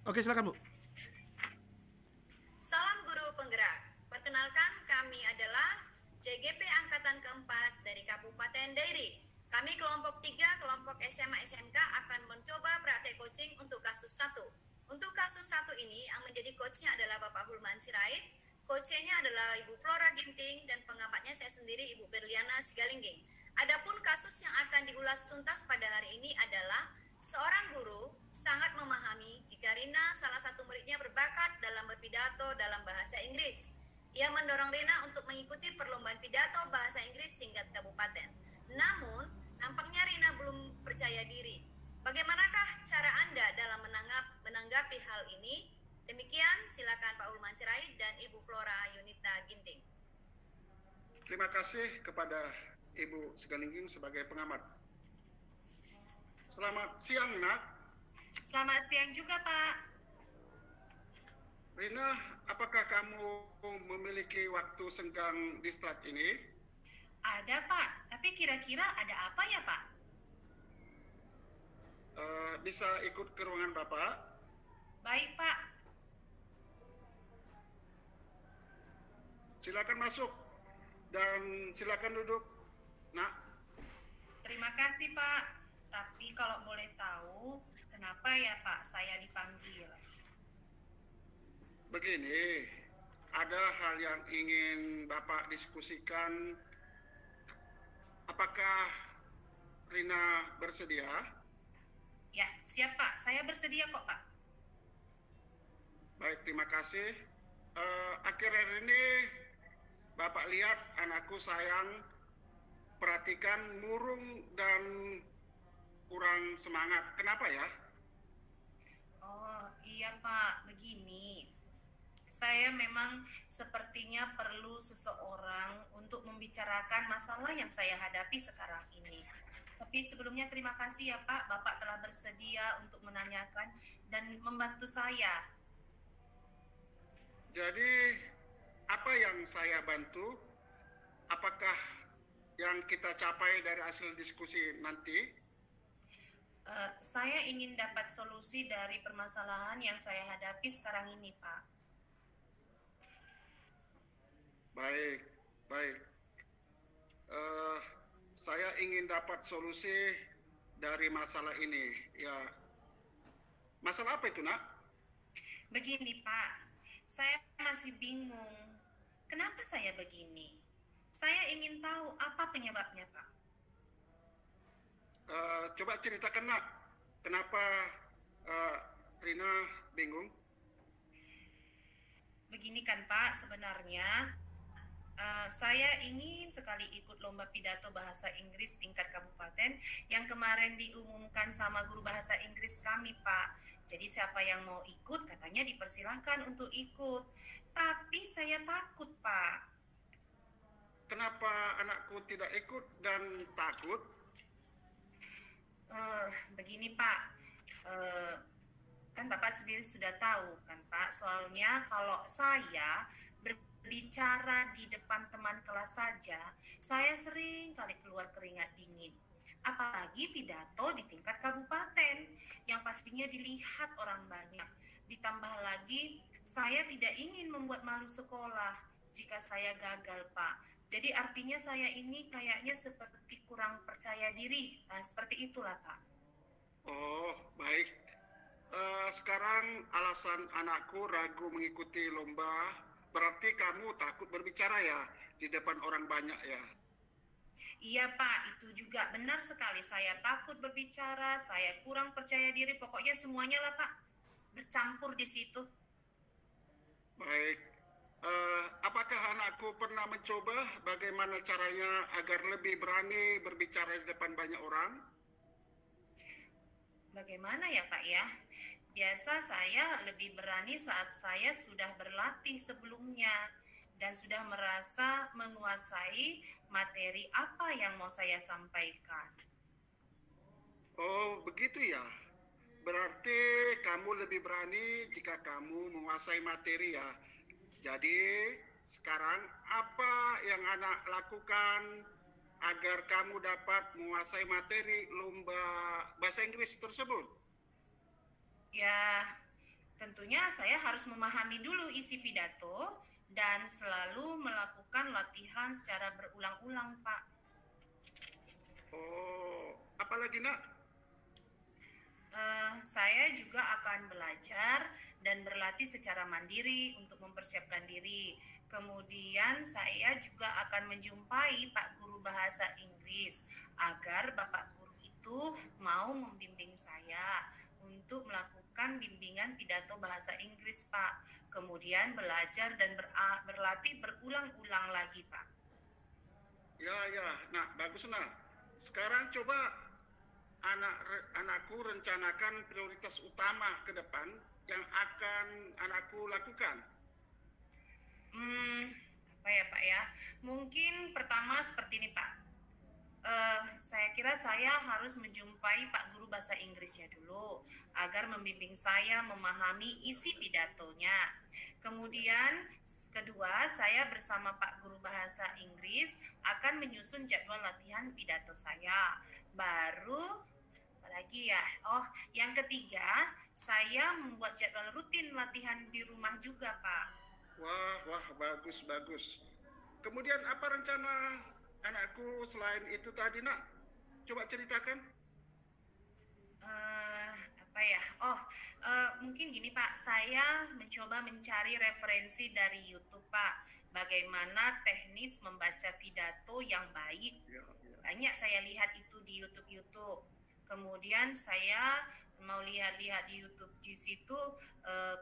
Oke, silakan Bu. Salam guru penggerak. Perkenalkan, kami adalah JGP Angkatan keempat dari Kabupaten Dairi. Kami kelompok 3, kelompok SMA SMK akan mencoba praktek coaching untuk kasus 1. Untuk kasus 1 ini, yang menjadi coachnya adalah Bapak Hulman Sirait, coachnya adalah Ibu Flora Ginting, dan pengamatnya saya sendiri Ibu Berliana Sigalingging. Adapun kasus yang akan diulas tuntas pada hari ini adalah seorang guru sangat memahami jika Rina salah satu muridnya berbakat dalam berpidato dalam bahasa Inggris. Ia mendorong Rina untuk mengikuti perlombaan pidato bahasa Inggris tingkat kabupaten. Namun, nampaknya Rina belum percaya diri. Bagaimanakah cara Anda dalam menanggapi hal ini? Demikian, silakan Pak Ulman Sirait dan Ibu Flora Yunita Ginting. Terima kasih kepada Ibu Sigalingging sebagai pengamat. Selamat siang, Nak. Selamat siang juga, Pak. Rina, apakah kamu memiliki waktu senggang di strat ini? Ada, Pak. Tapi kira-kira ada apa ya, Pak? Bisa ikut ke ruangan Bapak? Baik, Pak. Silakan masuk dan silakan duduk, Nak. Terima kasih, Pak. Tapi kalau boleh tahu, kenapa ya, Pak, saya dipanggil? Begini, ada hal yang ingin Bapak diskusikan. Apakah Rina bersedia? Ya, siap, Pak. Saya bersedia kok, Pak. Baik, terima kasih. Akhir-akhir ini Bapak lihat anakku sayang, perhatikan murung dan kurang semangat. Kenapa ya? Oh, iya, Pak. Begini. Saya memang sepertinya perlu seseorang untuk membicarakan masalah yang saya hadapi sekarang ini. Tapi sebelumnya terima kasih ya, Pak. Bapak telah bersedia untuk menanyakan dan membantu saya. Jadi, apa yang saya bantu? Apakah yang kita capai dari hasil diskusi nanti? Saya ingin dapat solusi dari permasalahan yang saya hadapi sekarang ini, Pak. Baik, baik. Saya ingin dapat solusi dari masalah ini. Ya, masalah apa itu, Nak? Begini, Pak. Saya masih bingung. Kenapa saya begini? Saya ingin tahu apa penyebabnya, Pak. Coba ceritakan, Nak. Kenapa Rina bingung? Begini kan, Pak, sebenarnya saya ingin sekali ikut lomba pidato bahasa Inggris tingkat kabupaten yang kemarin diumumkan sama guru bahasa Inggris kami, Pak. Jadi siapa yang mau ikut katanya dipersilahkan untuk ikut. Tapi saya takut, Pak. Kenapa anakku tidak ikut dan takut? Begini, Pak. Kan Bapak sendiri sudah tahu kan, Pak. Soalnya kalau saya berbicara di depan teman kelas saja, saya sering kali keluar keringat dingin. Apalagi pidato di tingkat kabupaten, yang pastinya dilihat orang banyak. Ditambah lagi, saya tidak ingin membuat malu sekolah jika saya gagal, Pak. Jadi artinya saya ini kayaknya seperti kurang percaya diri. Nah, seperti itulah, Pak. Oh, baik. Sekarang alasan anakku ragu mengikuti lomba, berarti kamu takut berbicara ya di depan orang banyak ya? Iya, Pak, itu juga benar sekali. Saya takut berbicara, saya kurang percaya diri. Pokoknya semuanya lah, Pak. Bercampur di situ. Baik. Apakah anakku pernah mencoba bagaimana caranya agar lebih berani berbicara di depan banyak orang? Bagaimana ya, Pak ya? Biasa saya lebih berani saat saya sudah berlatih sebelumnya dan sudah merasa menguasai materi apa yang mau saya sampaikan. Oh, begitu ya. Berarti kamu lebih berani jika kamu menguasai materi ya. Jadi, sekarang apa yang anak lakukan agar kamu dapat menguasai materi lomba bahasa Inggris tersebut? Ya, Tentunya saya harus memahami dulu isi pidato dan selalu melakukan latihan secara berulang-ulang, Pak. Oh, apalagi nak? Saya juga akan belajar dan berlatih secara mandiri untuk mempersiapkan diri. Kemudian saya juga akan menjumpai Pak Guru Bahasa Inggris agar Bapak Guru itu mau membimbing saya untuk melakukan bimbingan pidato bahasa Inggris, Pak. Kemudian belajar dan berlatih berulang-ulang lagi, Pak. Ya, nak bagus nak. Sekarang coba anakku rencanakan prioritas utama ke depan yang akan anakku lakukan. Apa ya Pak ya? Mungkin pertama seperti ini Pak. Saya kira saya harus menjumpai Pak Guru Bahasa Inggrisnya dulu agar membimbing saya memahami isi pidatonya. Kemudian kedua, saya bersama Pak Guru Bahasa Inggris akan menyusun jadwal latihan pidato saya. Baru apalagi ya? Oh, yang ketiga, saya membuat jadwal rutin latihan di rumah juga, Pak. Wah, bagus. Kemudian apa rencana anakku selain itu tadi nak? Coba ceritakan. Apa ya? Mungkin gini Pak, saya mencoba mencari referensi dari YouTube Pak. Bagaimana teknis membaca pidato yang baik. Ya. Banyak saya lihat itu di YouTube. Kemudian saya mau lihat-lihat di YouTube di situ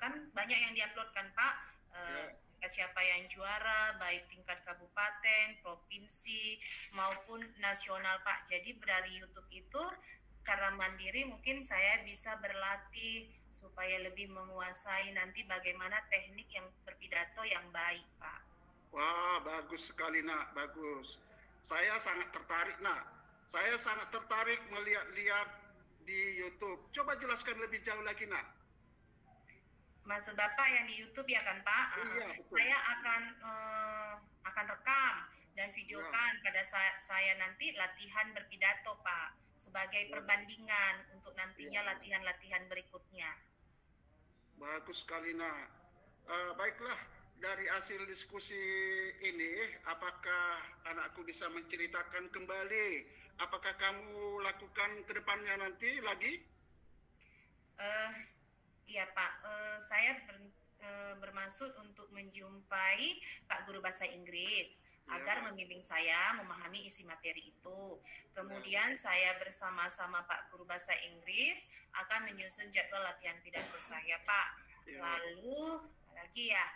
kan banyak yang diupload kan Pak. Siapa yang juara baik tingkat kabupaten, provinsi maupun nasional Pak. Jadi dari YouTube itu karena mandiri mungkin saya bisa berlatih supaya lebih menguasai nanti bagaimana teknik yang berpidato yang baik Pak. Wah, bagus sekali nak, bagus. Saya sangat tertarik nak. Saya sangat tertarik melihat-lihat di YouTube. Coba jelaskan lebih jauh lagi nak. Maksud Bapak yang di YouTube ya kan Pak? Iya, betul. Saya akan rekam dan videokan pada saat saya nanti latihan berpidato Pak sebagai perbandingan untuk nantinya latihan-latihan berikutnya. Bagus sekali nak. Baiklah, dari hasil diskusi ini, apakah anakku bisa menceritakan kembali? Apakah kamu lakukan ke depannya nanti lagi? Iya Pak, saya bermaksud untuk menjumpai Pak Guru Bahasa Inggris agar membimbing saya memahami isi materi itu. Kemudian saya bersama-sama Pak Guru Bahasa Inggris akan menyusun jadwal latihan pidato saya Pak. Lalu lagi ya,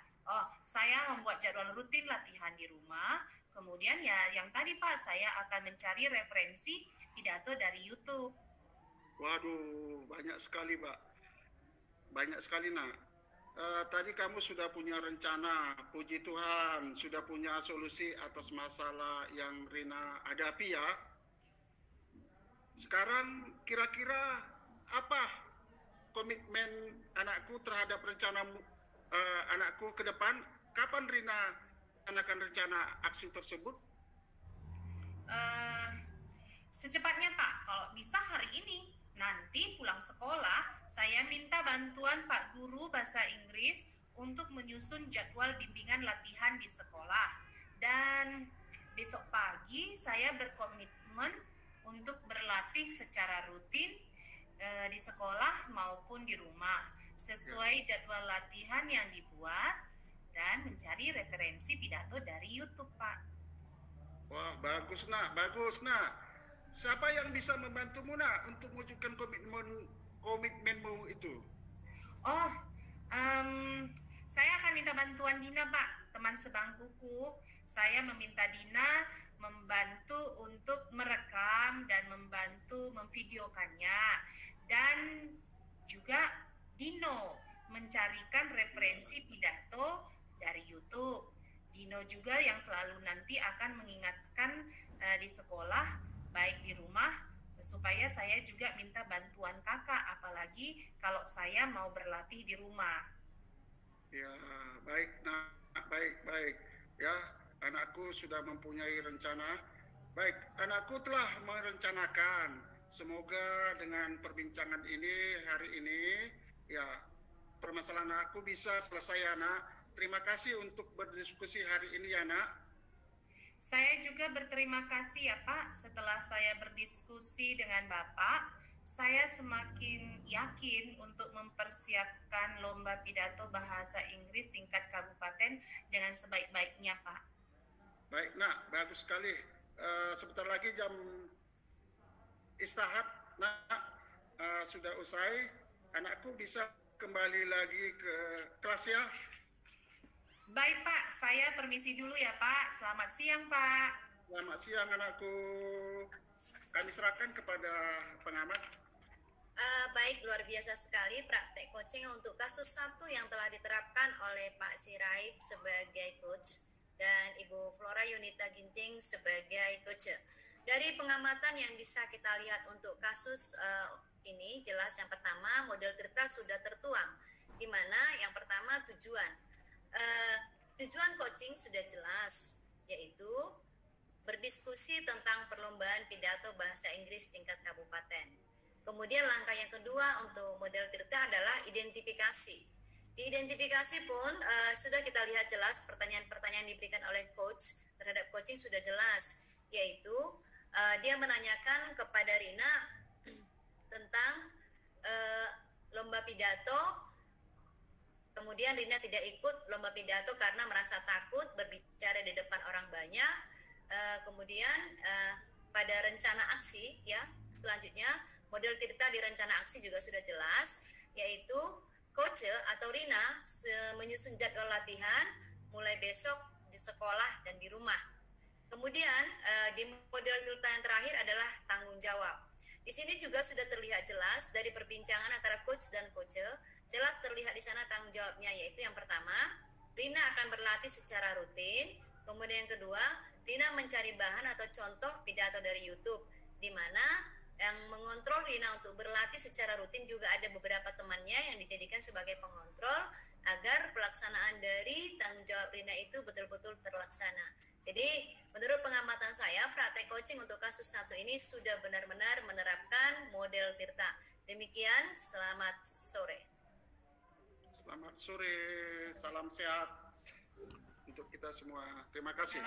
saya membuat jadwal rutin latihan di rumah. Kemudian ya yang tadi Pak, saya akan mencari referensi pidato dari YouTube. Waduh, banyak sekali Pak. Banyak sekali nak. Tadi kamu sudah punya rencana, puji Tuhan, sudah punya solusi atas masalah yang Rina hadapi ya. Sekarang kira-kira apa komitmen anakku terhadap rencana anakku ke depan? Kapan Rina akan rencana aksi tersebut? Secepatnya Pak, kalau bisa hari ini. Nanti pulang sekolah, saya minta bantuan Pak Guru Bahasa Inggris untuk menyusun jadwal bimbingan latihan di sekolah. Dan besok pagi saya berkomitmen untuk berlatih secara rutin di sekolah maupun di rumah sesuai jadwal latihan yang dibuat dan mencari referensi pidato dari YouTube Pak. Wah, bagus nak. Siapa yang bisa membantumu nak untuk mewujudkan komitmenmu itu? Saya akan minta bantuan Dina Pak, teman sebangkuku. Saya meminta Dina membantu untuk merekam dan membantu memvideokannya. Dan juga Dino mencarikan referensi pidato dari YouTube. Dino juga yang selalu nanti akan mengingatkan di sekolah baik di rumah, supaya saya juga minta bantuan kakak, apalagi kalau saya mau berlatih di rumah. Ya, baik nak, baik. Ya, anakku sudah mempunyai rencana. Baik, anakku telah merencanakan. Semoga dengan perbincangan ini hari ini, ya, permasalahan aku bisa selesai ya nak. Terima kasih untuk berdiskusi hari ini ya nak. Saya juga berterima kasih ya Pak. Setelah saya berdiskusi dengan Bapak, saya semakin yakin untuk mempersiapkan lomba pidato bahasa Inggris tingkat kabupaten dengan sebaik-baiknya Pak. Baik nak, bagus sekali. Sebentar lagi jam istirahat nak sudah usai. Anakku bisa kembali lagi ke kelas ya. Baik Pak, saya permisi dulu ya Pak. Selamat siang Pak. Selamat siang anakku. Kami serahkan kepada pengamat. Baik, luar biasa sekali praktek coaching untuk kasus 1 yang telah diterapkan oleh Pak Sirait sebagai coach dan Ibu Flora Yunita Ginting sebagai coach. Dari pengamatan yang bisa kita lihat untuk kasus ini, jelas yang pertama model Tirta sudah tertuang, di mana yang pertama tujuan coaching sudah jelas, yaitu berdiskusi tentang perlombaan pidato bahasa Inggris tingkat kabupaten. Kemudian langkah yang kedua untuk model Tirta adalah identifikasi. Di identifikasi pun sudah kita lihat jelas pertanyaan-pertanyaan yang diberikan oleh coach terhadap coaching sudah jelas, yaitu dia menanyakan kepada Rina tentang lomba pidato. Kemudian Rina tidak ikut lomba pidato karena merasa takut berbicara di depan orang banyak. Kemudian pada rencana aksi ya selanjutnya model Tirta di rencana aksi juga sudah jelas, yaitu coach atau Rina menyusun jadwal latihan mulai besok di sekolah dan di rumah. Kemudian di model Tirta yang terakhir adalah tanggung jawab. Di sini juga sudah terlihat jelas dari perbincangan antara coach dan coach, jelas terlihat di sana tanggung jawabnya, yaitu yang pertama, Rina akan berlatih secara rutin. Kemudian yang kedua, Rina mencari bahan atau contoh pidato dari YouTube, di mana yang mengontrol Rina untuk berlatih secara rutin juga ada beberapa temannya yang dijadikan sebagai pengontrol agar pelaksanaan dari tanggung jawab Rina itu betul-betul terlaksana. Jadi menurut pengamatan saya praktek coaching untuk kasus 1 ini sudah benar-benar menerapkan model Tirta. Demikian, selamat sore. Selamat sore, salam sehat untuk kita semua. Terima kasih.